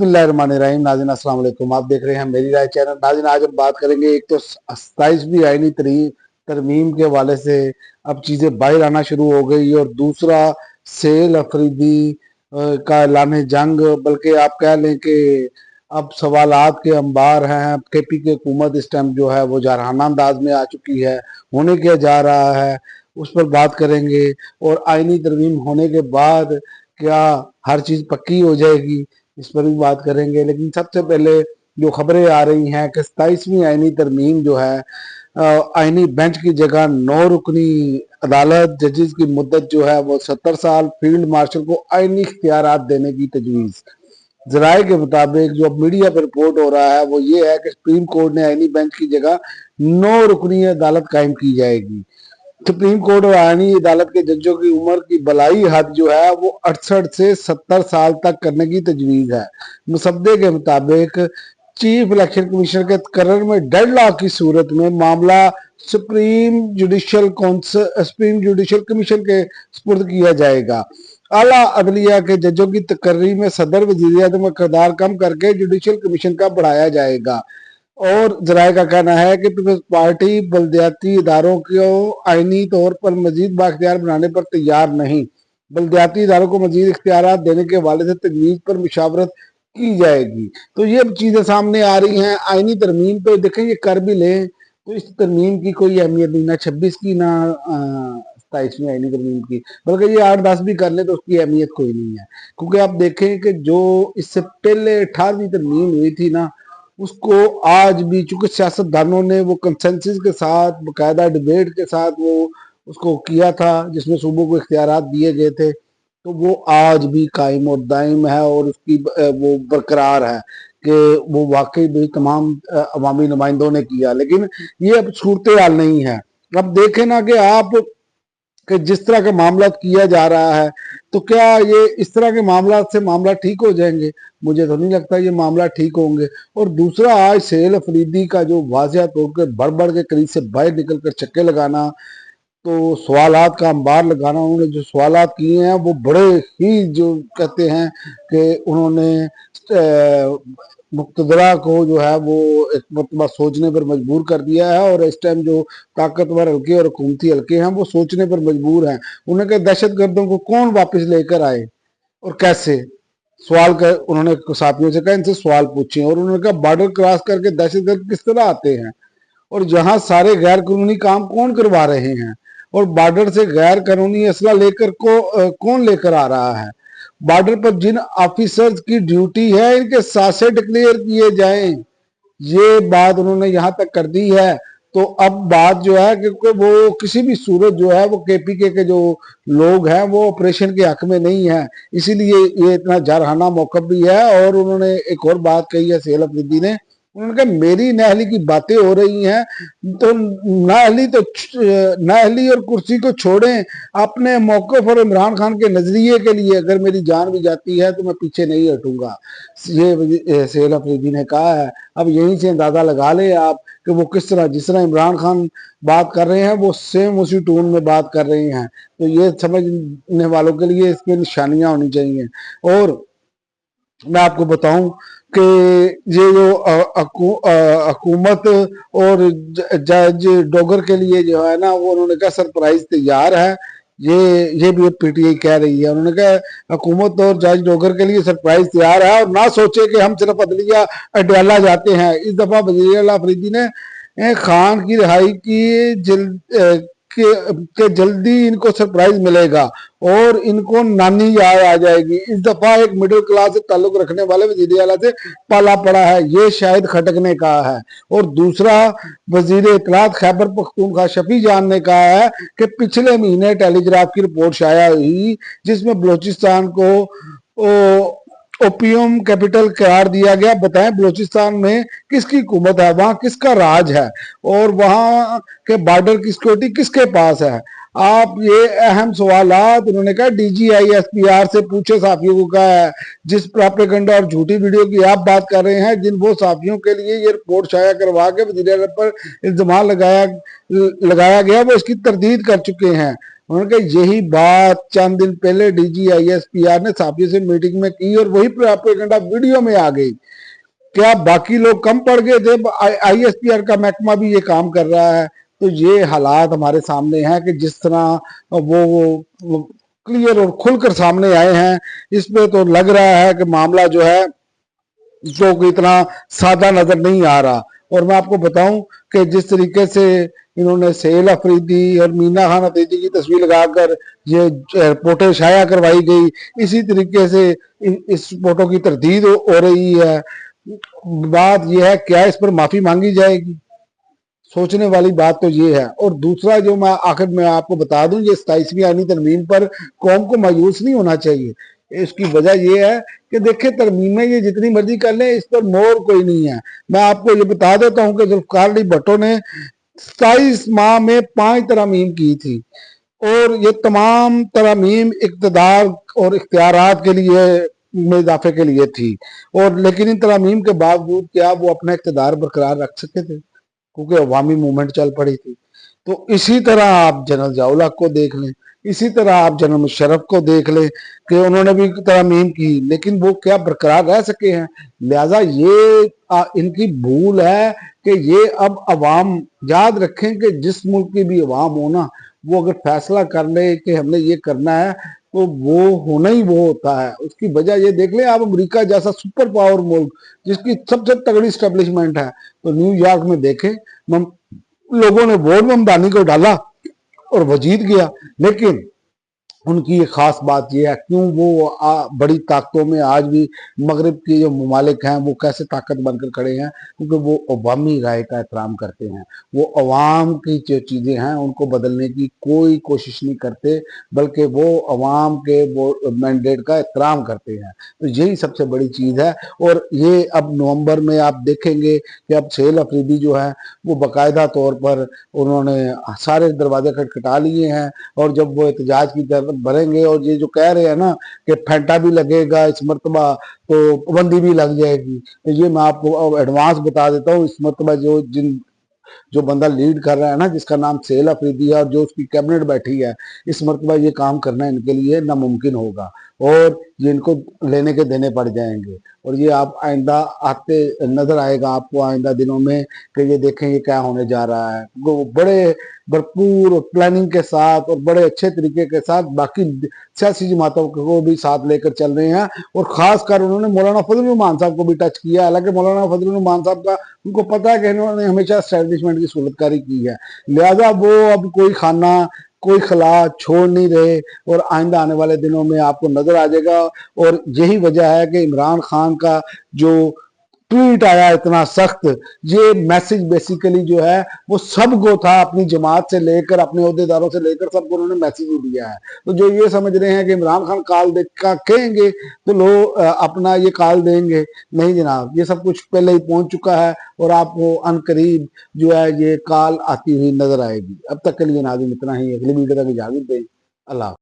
बिस्मिल्लाहिर्रहमानिर्रहीम। नाज़रीन अस्सलाम वालेकुम, आप देख रहे हैं मेरी राय चैनल। नाज़रीन आज हम बात करेंगे, एक तो 27वीं आईनी तरमीम के हवाले से अब चीज़ें बाहर आना शुरू हो गई, और दूसरा सेल अफरीदी का ऐलान जंग, बल्कि आप कह लें कि अब सवालात के अंबार हैं। केपी की हुकूमत इस टाइम जो है वो जारहाना अंदाज में आ चुकी है, होने क्या जा रहा है उस पर बात करेंगे। और आईनी तरमीम होने के बाद क्या हर चीज़ पक्की हो जाएगी, इस पर भी बात करेंगे। लेकिन सबसे पहले जो खबरें आ रही हैं कि 27वीं आईनी तरमीम जो है, आईनी बेंच की जगह 9 रुकनी अदालत, जजेस की मुद्दत जो है वो 70 साल, फील्ड मार्शल को आईनी इख्तियारात देने की तजवीज़। जराये के मुताबिक जो अब मीडिया पर रिपोर्ट हो रहा है वो ये है कि सुप्रीम कोर्ट ने आईनी बेंच की जगह 9 रुकनी अदालत कायम की जाएगी। सुप्रीम कोर्ट और आईनी अदालत के जजों की उम्र की बलाई हद जो है वो 68 से 70 साल तक करने की तजवीज़ है। मुसद्दे के मुताबिक चीफ इलेक्शन कमीशनर के तकर्रर में डेडलॉक की सूरत में मामला सुप्रीम जुडिशल कमीशन के सुपुर्द किया जाएगा। आला अदलिया के जजों की तकर्री में सदर वज़ीर-ए-आज़म का किरदार कम करके जुडिशल कमीशन का बढ़ाया जाएगा। और जराये का कहना है कि पीपल्स पार्टी बल्दियाती इदारों को आईनी तौर पर मजीद बाख्तियार बनाने पर तैयार नहीं, बल्दियाती इदारों को मजीद इख्तियारात देने के हवाले से तजवीज़ पर मुशावरत की जाएगी। तो ये चीज़ें सामने आ रही हैं। आईनी तरमीम पे देखें, ये कर भी लें तो इस तरमीम की कोई अहमियत नहीं, ना 26 की ना 27वीं आईनी तरमीम की, बल्कि ये 8-10 भी कर ले तो उसकी अहमियत कोई नहीं है। क्योंकि आप देखें कि जो इससे पहले 18वीं तरमीम हुई थी ना, उसको आज भी चूंकि सियासतदानों ने वो कंसेंसस के साथ बाकायदा डिबेट के साथ वो उसको किया था, जिसमें सूबों को इख्तियारात दिए गए थे, तो वो आज भी कायम और दायम है और उसकी वो बरकरार है कि वो वाकई भी तमाम अवामी नुमाइंदों ने किया। लेकिन ये अब सूरत हाल नहीं है। अब देखें ना कि आप कि जिस तरह का मामला किया जा रहा है, तो क्या ये इस तरह के मामला से मामला ठीक हो जाएंगे? मुझे तो नहीं लगता ये मामला ठीक होंगे। और दूसरा, आज सेल अफरीदी का जो वाजिया तौर पर बढ़ बढ़ के करीब से बाहर निकल कर चक्के लगाना, तो सवालात का अंबार लगाना, उन्होंने जो सवालात किए हैं वो बड़े ही, जो कहते हैं कि उन्होंने मुक़तदरा को जो है वो एक मरतबा सोचने पर मजबूर कर दिया है। और इस टाइम जो ताकतवर हल्के और हुकूमती हल्के हैं वो सोचने पर मजबूर हैं। उन्होंने कहा दहशत गर्दों को कौन वापस लेकर आए और कैसे, सवाल कर उन्होंने साथियों से कहा, इनसे सवाल पूछे। और उन्होंने कहा बॉर्डर क्रॉस करके दहशतगर्द किस तरह आते हैं, और जहां सारे गैर कानूनी काम कौन करवा रहे हैं, और बॉर्डर से गैर कानूनी असला लेकर कौन लेकर आ रहा है, बॉर्डर पर जिन ऑफिसर्स की ड्यूटी है इनके सासे डिक्लेयर किए जाएं। ये बात उन्होंने यहां तक कर दी है। तो अब बात जो है, क्योंकि वो किसी भी सूरत जो है वो केपीके के जो लोग हैं वो ऑपरेशन के हक में नहीं है, इसीलिए ये इतना जारहाना मौकफ भी है। और उन्होंने एक और बात कही है सेल अफरीदी ने, उन्होंने कहा मेरी नाअहली की बातें हो रही हैं, तो नाअहली और कुर्सी को छोड़ें, अपने मौक़िफ़ और इमरान खान के नजरिए के लिए अगर मेरी जान भी जाती है तो मैं पीछे नहीं हटूंगा, ये सेल अफरीदी ने कहा है। अब यहीं से अंदाजा लगा ले आप कि वो किस तरह, जिस तरह इमरान खान बात कर रहे हैं वो सेम उसी टोन में बात कर रहे हैं। तो ये समझने वालों के लिए इसमें निशानियां होनी चाहिए। और मैं आपको बताऊं कि ये जो हुकूमत और जज डोगर के लिए जो है ना, वो उन्होंने कहा सरप्राइज तैयार है। ये भी पीटीआई कह रही है। उन्होंने कहा हुकूमत और जज डोगर के लिए सरप्राइज तैयार है, और ना सोचे कि हम सिर्फ अदलिया अडयाला जाते हैं। इस दफा वज़ीर आला अफरीदी ने खान की रिहाई की के जल्दी इनको सरप्राइज मिलेगा और इनको नानी याद आ जाएगी। इस दफा एक मिडिल क्लास से ताल्लुक रखने वाले वजीर आला से पाला पड़ा है, ये शायद खटकने का है। और दूसरा, वजीर इत्तलात खैबर पख्तूनख्वा शफी जान ने कहा है कि पिछले महीने टेलीग्राफ की रिपोर्ट शाया हुई जिसमें बलोचिस्तान को ओपियम कैपिटल करार दिया गया। बताएं बलोचिस्तान में किसकी हुकूमत है, वहां किसका राज है, और वहां के बॉर्डर की सिक्योरिटी किसके पास है? आप ये अहम सवालात उन्होंने कहा DGISPR से पूछे, साफियों को कहा है। जिस प्रोपेगेंडा और झूठी वीडियो की आप बात कर रहे हैं, जिन वो साफियों के लिए ये रिपोर्ट शाया करवा के वज़ीर आला पर इल्जाम लगाया गया वो इसकी तरदीद कर चुके हैं। उन्होंने कहा यही बात चंद दिन पहले DGISPR ने साफियों से मीटिंग में की और वही प्रोपेगेंडा वीडियो में आ गई। क्या बाकी लोग कम पड़ गए थे? ISPR का महकमा भी ये काम कर रहा है। तो ये हालात हमारे सामने हैं कि जिस तरह वो क्लियर और खुलकर सामने आए हैं, इसमें तो लग रहा है कि मामला जो है जो इतना सादा नजर नहीं आ रहा। और मैं आपको बताऊं कि जिस तरीके से इन्होंने सेल अफरीदी और मीना खान अफरीदी की तस्वीर लगाकर ये रिपोर्टें शाया करवाई गई, इसी तरीके से इस फोटो की तरदीद हो रही है। बात यह है क्या इस पर माफी मांगी जाएगी? सोचने वाली बात तो ये है। और दूसरा जो मैं आखिर में आपको बता दूं, ये 27वीं आईनी तरमीम पर कौम को मायूस नहीं होना चाहिए। इसकी वजह यह है कि देखिए तरमीमें ये जितनी मर्जी कर लें, इस पर मोर कोई नहीं है। मैं आपको ये बता देता हूं कि जुल्फकार अली भुट्टो ने 27 माह में 5 तरमीम की थी और ये तमाम तरमीम इक़्तिदार और इख्तियारात के लिए में इजाफे के लिए थी। और लेकिन इन तरमीम के बावजूद क्या वो अपना इख्तिदार बरकरार रख सके थे? क्योंकि अवामी मूवमेंट चल पड़ी थी। तो इसी तरह आप जनरल ज़िया को देख लें, इसी तरह आप जनरल मुशर्रफ को देख लें कि उन्होंने भी तरमीम की, लेकिन वो क्या बरकरार रह सके हैं? लिहाजा ये इनकी भूल है कि ये अब अवाम याद रखें कि जिस मुल्क की भी अवाम हो ना, वो अगर फैसला कर ले कि हमने ये करना है तो वो होना ही वो होता है। उसकी वजह ये देख लें आप, अमेरिका जैसा सुपर पावर मुल्क जिसकी सबसे तगड़ी स्टेब्लिशमेंट है, तो न्यूयॉर्क में देखें लोगों ने वोट ममदानी को डाला और वो जीत गया। लेकिन उनकी ये खास बात यह है क्यों वो बड़ी ताकतों में आज भी मगरब के जो ममालिक हैं वो कैसे ताकत बनकर खड़े हैं? क्योंकि वो अवामी राय का एहतराम करते हैं। वो अवाम की जो चीज़ें हैं उनको बदलने की कोई कोशिश नहीं करते, बल्कि वो अवाम के वो मैंडेट का एहतराम करते हैं। तो यही सबसे बड़ी चीज़ है। और ये अब नवंबर में आप देखेंगे कि अब सेल अफरीदी जो है वो बाकायदा तौर पर उन्होंने सारे दरवाजे खटखटा लिए हैं। और जब वो एहतजाज की तरफ भरेंगे और ये जो कह रहे हैं ना कि फेंटा भी लगेगा इस मरतबा तो पाबंदी भी लग जाएगी, तो ये मैं आपको एडवांस बता देता हूँ। इस मरतबा जो बंदा लीड कर रहा है ना, जिसका नाम सेल अफरीदी है और जो उसकी कैबिनेट बैठी है, इस मरतबा ये काम करना इनके लिए नामुमकिन होगा और ये इनको लेने के देने पड़ जाएंगे। और ये आप आइंदा आते नजर आएगा आपको आइंदा दिनों में कि ये देखें ये क्या होने जा रहा है। वो बड़े भरपूर प्लानिंग के साथ और बड़े अच्छे तरीके के साथ बाकी सियासी जमातों को भी साथ लेकर चल रहे हैं। और खास कर उन्होंने मौलाना फजल रहमान साहब को भी टच किया। हालांकि मौलाना फजल रहमान साहब का उनको पता है कि इन्होंने हमेशा एस्टैब्लिशमेंट की सूरतकारी की है, लिहाजा वो अब कोई खाना कोई खला छोड़ नहीं रहे और आइंदा आने वाले दिनों में आपको नजर आ जाएगा। और यही वजह है कि इमरान खान का जो ट्वीट आया इतना सख्त, ये मैसेज बेसिकली जो है वो सबको था, अपनी जमात से लेकर अपने अहदेदारों से लेकर सबको उन्होंने मैसेज ही दिया है। तो जो ये समझ रहे हैं कि इमरान खान काल का कहेंगे तो लोग अपना ये काल देंगे, नहीं जनाब, ये सब कुछ पहले ही पहुंच चुका है और आपको अनकरीब जो है ये काल आती हुई नजर आएगी। अब तक के लिए नाज़रीन इतना ही, अगली वीडियो तक इजाजत दें। अल्लाह।